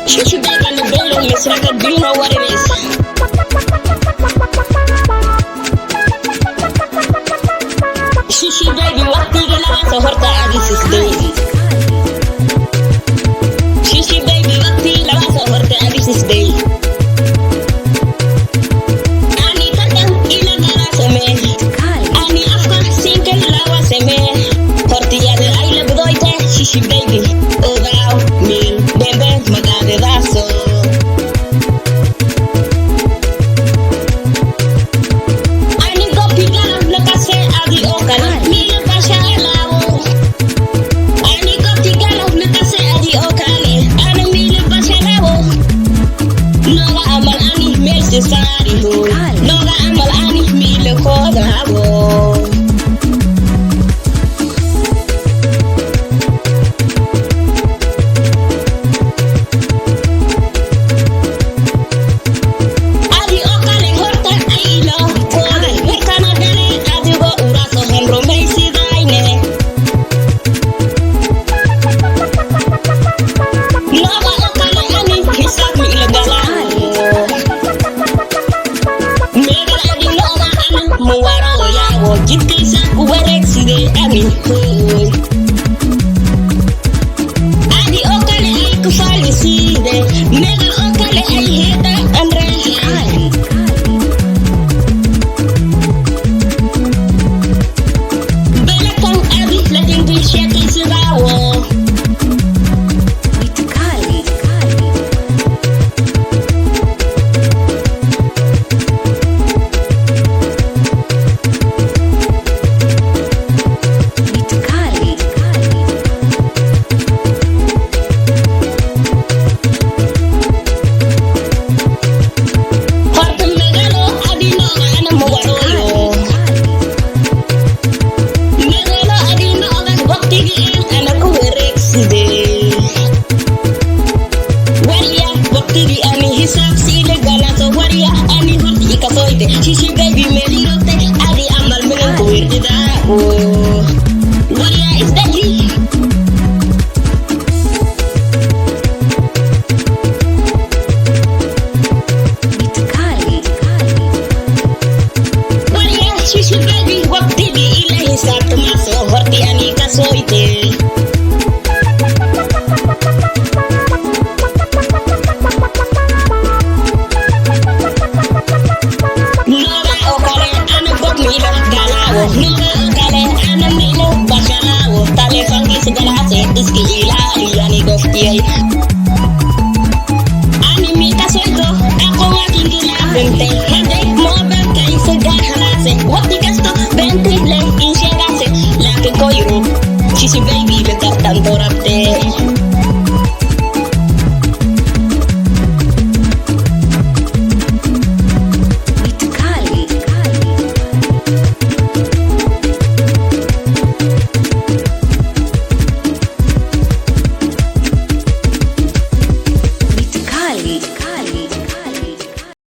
She back in the building, Miss Record, do you know what it is? She baby, waqtiga laga soo horta adisisday. She baby, waqtiga laga soo horta adisisday. Ani tantan ila gara same, ani afka sinkel lawa same. Hortiyada ay labdoyte, she baby, ogaw mil bebe magade raso. Ani go pigala nakase adi okala. Noga amal ani mile koda abo. Adi okale horta ailo kode wekana dele adi go uraso henro meisi daine. Noga okale ani hisab mile gala. Muwaro yawo jikisa kuwarekside ami hoy. Adi okale ay kufaliside mega okale ay heta andre ay. Bele kong adi lating di sheki sirawo. She